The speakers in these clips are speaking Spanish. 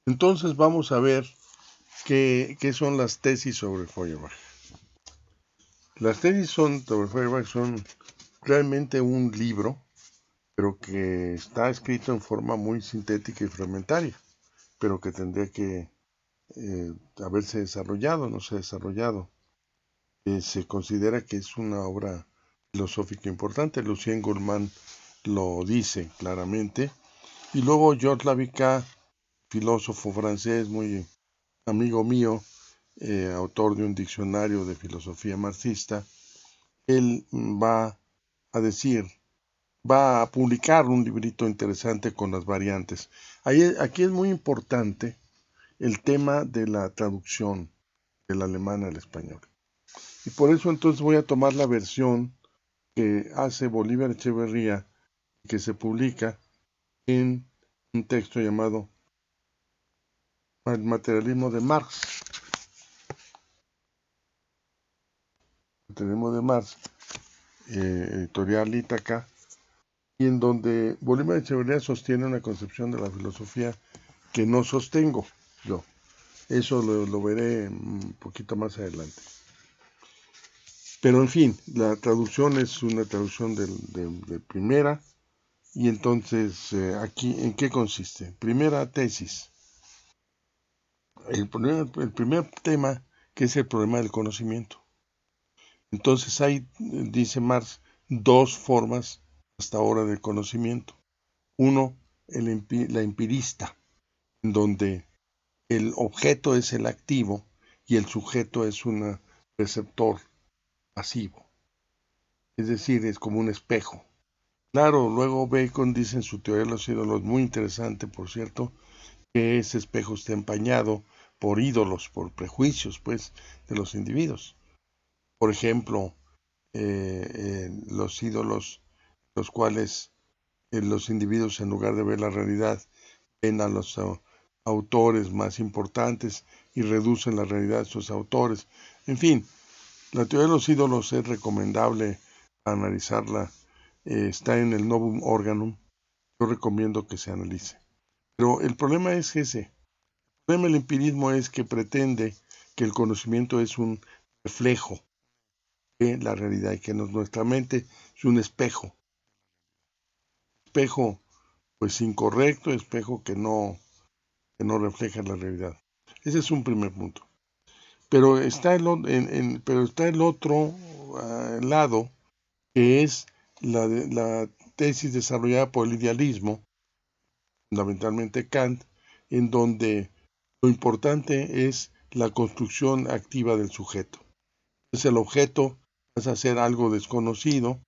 Entonces vamos a ver qué son las tesis sobre Feuerbach. Las tesis sobre Feuerbach son realmente un libro, pero que está escrito en forma muy sintética y fragmentaria, pero que tendría que haberse desarrollado, no se ha desarrollado. Se considera que es una obra filosófica importante. Lucien Gourmand lo dice claramente. Y luego Georges Lavica, filósofo francés muy amigo mío, autor de un diccionario de filosofía marxista, él va a publicar un librito interesante con las variantes. Aquí es muy importante el tema de la traducción del alemán al español. Y por eso entonces voy a tomar la versión que hace Bolívar Echeverría, que se publica en un texto llamado El materialismo de Marx. Materialismo de Marx, editorial Ítaca, y en donde Bolívar Echeverría sostiene una concepción de la filosofía que no sostengo yo. Eso lo veré un poquito más adelante. Pero en fin, la traducción es una traducción de primera, y entonces aquí, ¿en qué consiste? Primera tesis. El primer tema, que es el problema del conocimiento. Entonces hay, dice Marx, dos formas hasta ahora del conocimiento. Uno, la empirista, en donde el objeto es el activo y el sujeto es un receptor pasivo. Es decir, es como un espejo. Claro, luego Bacon dice en su teoría de los ídolos, muy interesante por cierto, que ese espejo está empañado por ídolos, por prejuicios, pues, de los individuos. Por ejemplo, los ídolos, los cuales los individuos, en lugar de ver la realidad, ven a los autores más importantes y reducen la realidad de sus autores. En fin, la teoría de los ídolos es recomendable analizarla. Está en el Novum Organum. Yo recomiendo que se analice. Pero el problema es ese. El problema del empirismo es que pretende que el conocimiento es un reflejo de la realidad y que nuestra mente es un espejo. Espejo pues incorrecto, espejo que no refleja la realidad. Ese es un primer punto. Pero está el otro lado, que es la tesis desarrollada por el idealismo, fundamentalmente Kant, en donde lo importante es la construcción activa del sujeto. Entonces el objeto pasa a ser algo desconocido,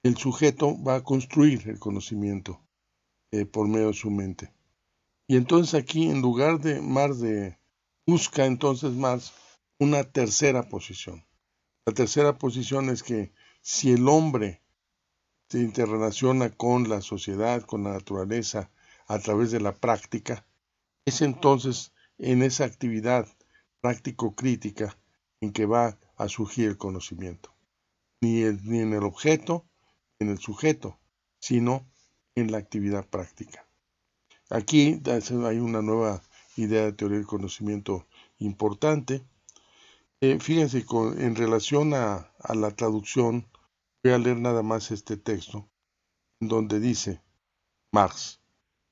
el sujeto va a construir el conocimiento por medio de su mente. Y entonces aquí, en lugar de Marx busca entonces Marx una tercera posición. La tercera posición es que si el hombre se interrelaciona con la sociedad, con la naturaleza, a través de la práctica, es entonces en esa actividad práctico-crítica en que va a surgir el conocimiento. Ni en el objeto, ni en el sujeto, sino en la actividad práctica. Aquí hay una nueva idea de teoría del conocimiento importante. Fíjense, en relación a la traducción, voy a leer nada más este texto, donde dice Marx: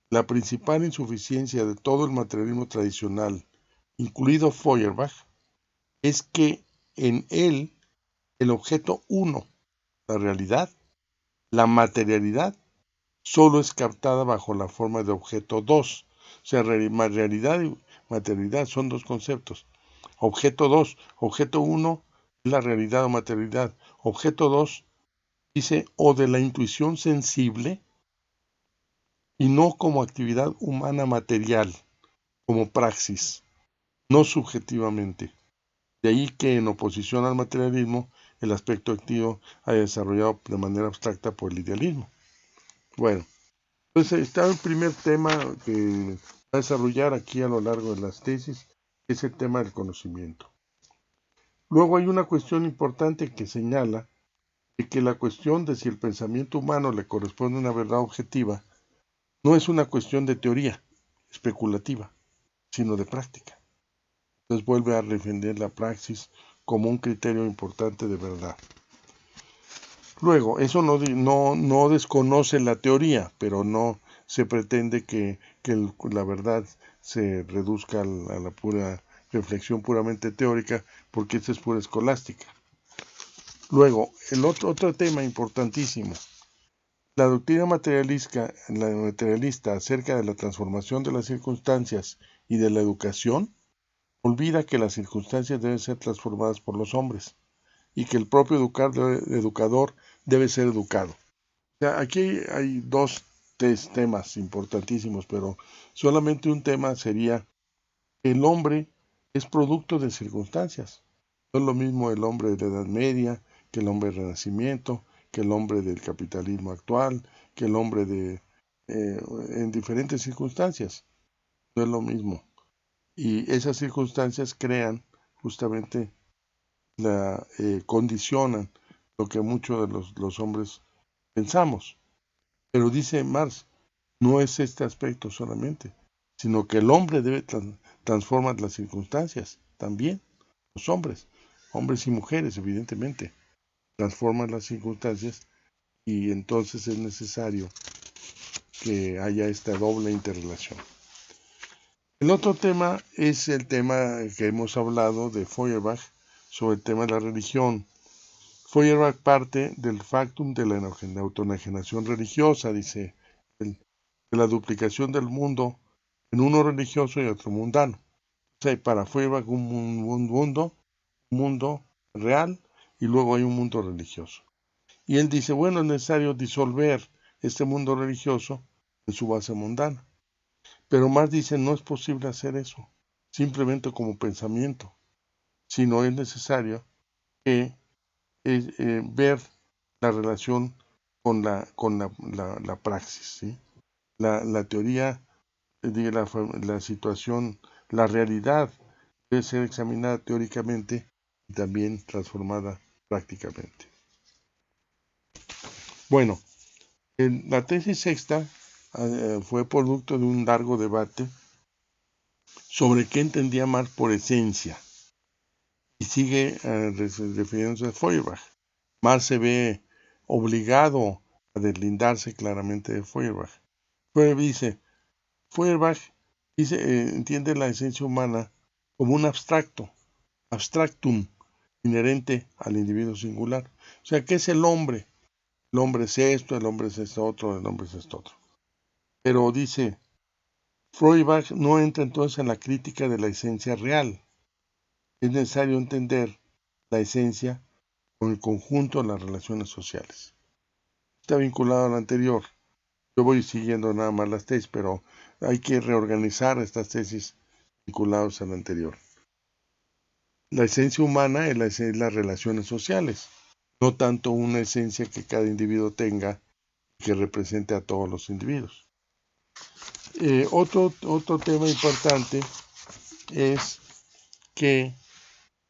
la principal insuficiencia de todo el materialismo tradicional, incluido Feuerbach, es que en él el objeto uno, la realidad, la materialidad, solo es captada bajo la forma de objeto 2. O sea, realidad y materialidad son dos conceptos. Objeto 2, objeto 1 es la realidad o materialidad. Objeto 2 dice o de la intuición sensible y no como actividad humana material, como praxis, no subjetivamente. De ahí que en oposición al materialismo, el aspecto activo haya desarrollado de manera abstracta por el idealismo. Bueno, entonces está el primer tema que va a desarrollar aquí a lo largo de las tesis, que es el tema del conocimiento. Luego hay una cuestión importante que señala de que la cuestión de si el pensamiento humano le corresponde a una verdad objetiva no es una cuestión de teoría especulativa, sino de práctica. Entonces vuelve a defender la praxis como un criterio importante de verdad. Luego, eso no desconoce la teoría, pero no se pretende que la verdad se reduzca a la pura reflexión puramente teórica, porque esa es pura escolástica. Luego, el otro tema importantísimo. La doctrina materialista acerca de la transformación de las circunstancias y de la educación olvida que las circunstancias deben ser transformadas por los hombres y que el propio educador debe ser educado. O sea, aquí hay dos temas importantísimos, pero solamente un tema sería que el hombre es producto de circunstancias. No es lo mismo el hombre de la Edad Media que el hombre del Renacimiento, que el hombre del capitalismo actual, que el hombre en diferentes circunstancias. No es lo mismo. Y esas circunstancias crean justamente condicionan lo que muchos de los hombres pensamos. Pero dice Marx, no es este aspecto solamente, sino que el hombre debe transformar las circunstancias también. Los hombres y mujeres, evidentemente, transforman las circunstancias y entonces es necesario que haya esta doble interrelación. El otro tema es el tema que hemos hablado de Feuerbach sobre el tema de la religión. Feuerbach parte del factum de la autoenajenación religiosa, dice, de la duplicación del mundo en uno religioso y otro mundano. O sea, para Feuerbach un mundo real y luego hay un mundo religioso. Y él dice, bueno, es necesario disolver este mundo religioso en su base mundana. Pero Marx dice, no es posible hacer eso, simplemente como pensamiento, sino es necesario ver la relación con la praxis, ¿sí? La teoría, la situación, la realidad debe ser examinada teóricamente y también transformada prácticamente. Bueno, la tesis sexta fue producto de un largo debate sobre qué entendía Marx por esencia y sigue refiriéndose a Feuerbach. Marx se ve obligado a deslindarse claramente de Feuerbach. Feuerbach entiende la esencia humana como un abstractum inherente al individuo singular. O sea, ¿qué es el hombre? El hombre es esto, el hombre es esto otro, el hombre es esto otro. Pero dice, Feuerbach no entra entonces en la crítica de la esencia real. Es necesario entender la esencia con el conjunto de las relaciones sociales. Está vinculado a lo anterior. Yo voy siguiendo nada más las tesis, pero hay que reorganizar estas tesis vinculadas a lo anterior. La esencia humana es las relaciones sociales, no tanto una esencia que cada individuo tenga que represente a todos los individuos. Otro tema importante es que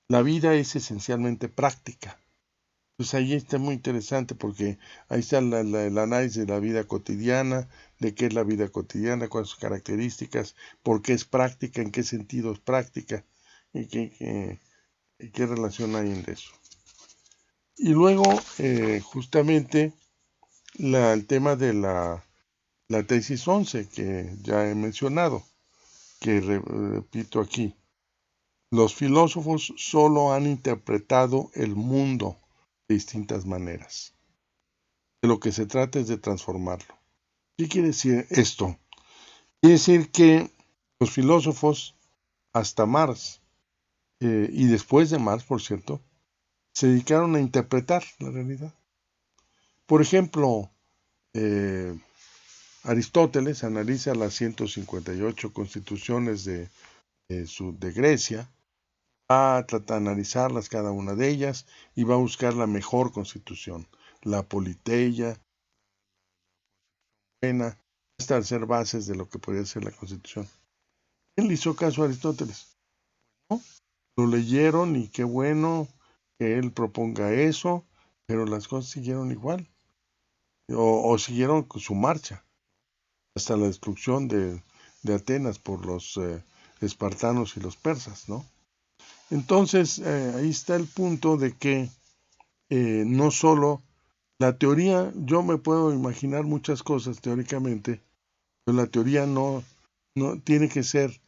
la vida es esencialmente práctica. Pues ahí está muy interesante porque ahí está el análisis de la vida cotidiana, de qué es la vida cotidiana, cuáles son sus características, por qué es práctica, en qué sentido es práctica y qué relación hay entre eso. Y luego, justamente, el tema de la tesis 11 que ya he mencionado, que repito aquí. Los filósofos solo han interpretado el mundo de distintas maneras. De lo que se trata es de transformarlo. ¿Qué quiere decir esto? Quiere decir que los filósofos, hasta Marx, y después de Marx, por cierto, se dedicaron a interpretar la realidad. Por ejemplo, Aristóteles analiza las 158 constituciones de Grecia, va a tratar de analizarlas cada una de ellas y va a buscar la mejor constitución, la politeia, buena, hasta ser bases de lo que podría ser la constitución. ¿Quién le hizo caso a Aristóteles? ¿No? Lo leyeron y qué bueno que él proponga eso, pero las cosas siguieron igual, o siguieron su marcha, hasta la destrucción de Atenas por los espartanos y los persas, ¿no? Entonces, ahí está el punto de que no solo la teoría, yo me puedo imaginar muchas cosas teóricamente, pero la teoría no tiene que ser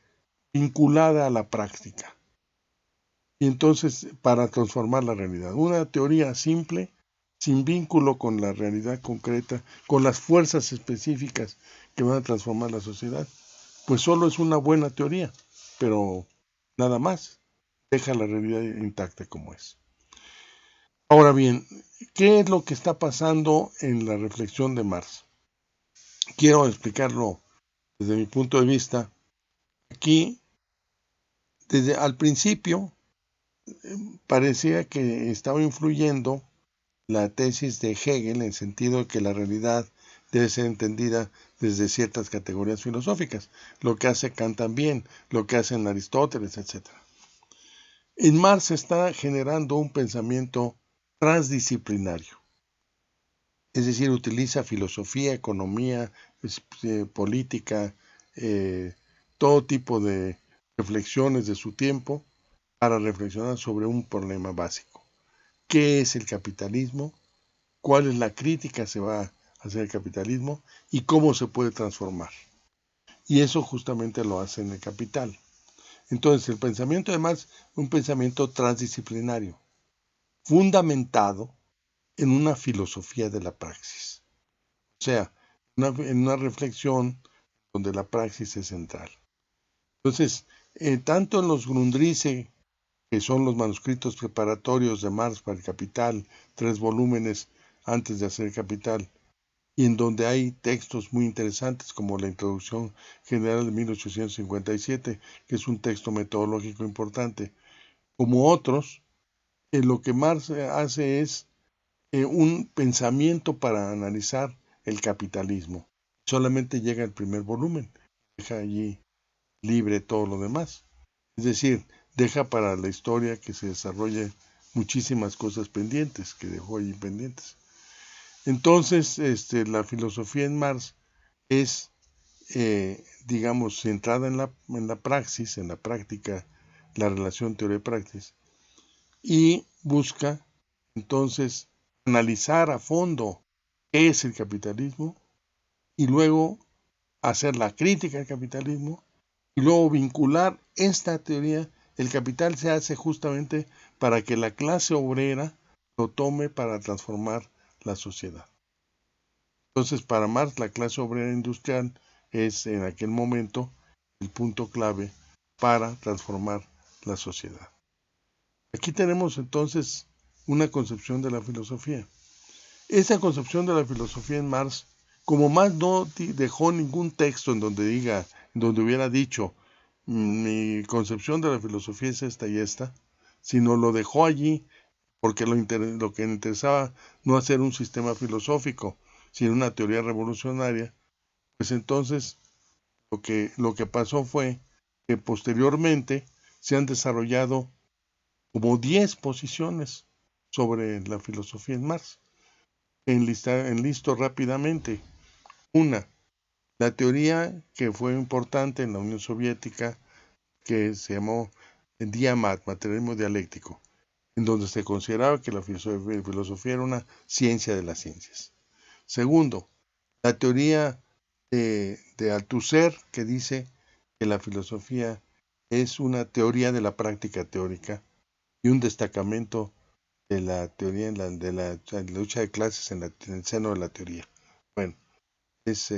vinculada a la práctica. Y entonces, para transformar la realidad, una teoría simple, sin vínculo con la realidad concreta, con las fuerzas específicas que van a transformar la sociedad, pues solo es una buena teoría, pero nada más, deja la realidad intacta como es. Ahora bien, ¿qué es lo que está pasando en la reflexión de Marx? Quiero explicarlo desde mi punto de vista. Aquí, desde al principio, parecía que estaba influyendo la tesis de Hegel en el sentido de que la realidad debe ser entendida desde ciertas categorías filosóficas, lo que hace Kant también, lo que hacen Aristóteles, etc. En Marx se está generando un pensamiento transdisciplinario, es decir, utiliza filosofía, economía, política, todo tipo de reflexiones de su tiempo para reflexionar sobre un problema básico. ¿Qué es el capitalismo? ¿Cuál es la crítica que se va a hacer al capitalismo? ¿Y cómo se puede transformar? Y eso justamente lo hace en el Capital. Entonces, el pensamiento de Marx es un pensamiento transdisciplinario, fundamentado en una filosofía de la praxis. O sea, en una reflexión donde la praxis es central. Entonces, tanto en los Grundrisse, que son los manuscritos preparatorios de Marx para el Capital, 3 volúmenes antes de hacer el Capital, y en donde hay textos muy interesantes como la Introducción General de 1857, que es un texto metodológico importante, como otros, lo que Marx hace es un pensamiento para analizar el capitalismo. Solamente llega el primer volumen, deja allí libre todo lo demás. Es decir, deja para la historia que se desarrolle muchísimas cosas pendientes, que dejó allí pendientes. Entonces, la filosofía en Marx es, digamos, centrada en la praxis, en la práctica, la relación teoría-praxis, y busca, entonces, analizar a fondo qué es el capitalismo y luego hacer la crítica al capitalismo y luego vincular esta teoría. El capital se hace justamente para que la clase obrera lo tome para transformar la sociedad. Entonces, para Marx, la clase obrera industrial es en aquel momento el punto clave para transformar la sociedad. Aquí tenemos entonces una concepción de la filosofía. Esa concepción de la filosofía en Marx, como Marx no dejó ningún texto en donde diga, en donde hubiera dicho, mi concepción de la filosofía es esta y esta, sino lo dejó allí porque lo que le interesaba no hacer un sistema filosófico, sino una teoría revolucionaria, pues entonces lo que pasó fue que posteriormente se han desarrollado como 10 posiciones sobre la filosofía en Marx. Enlisto rápidamente. Una, la teoría que fue importante en la Unión Soviética, que se llamó Diamat, materialismo dialéctico, en donde se consideraba que la filosofía era una ciencia de las ciencias. Segundo, la teoría de Althusser, que dice que la filosofía es una teoría de la práctica teórica y un destacamento de la teoría de la lucha de clases en el seno de la teoría. Bueno, es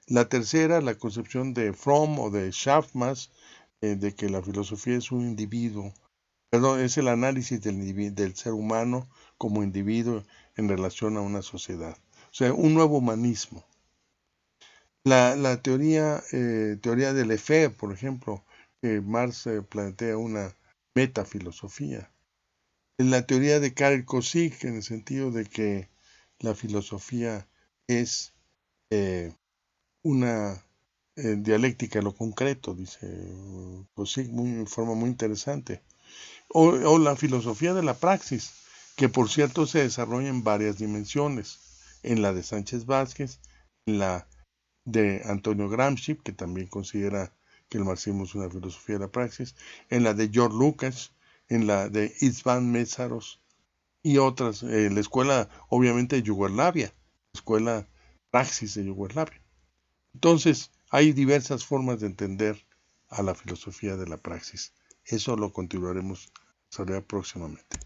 la tercera, la concepción de Fromm o de Schaffmas, de que la filosofía es un individuo, perdón, es el análisis del ser humano como individuo en relación a una sociedad. O sea, un nuevo humanismo. La teoría de Lefebvre, por ejemplo, Marx plantea una metafilosofía. La teoría de Karl Kosik, en el sentido de que la filosofía es una dialéctica de lo concreto, dice Kosik de forma muy interesante. O la filosofía de la praxis, que por cierto se desarrolla en varias dimensiones, en la de Sánchez Vázquez, en la de Antonio Gramsci, que también considera que el marxismo es una filosofía de la praxis, en la de George Lucas, en la de István Mésaros y otras, la escuela obviamente de Yugoslavia, la escuela praxis de Yugoslavia. Entonces, hay diversas formas de entender a la filosofía de la praxis. Eso lo continuaremos a desarrollar próximamente.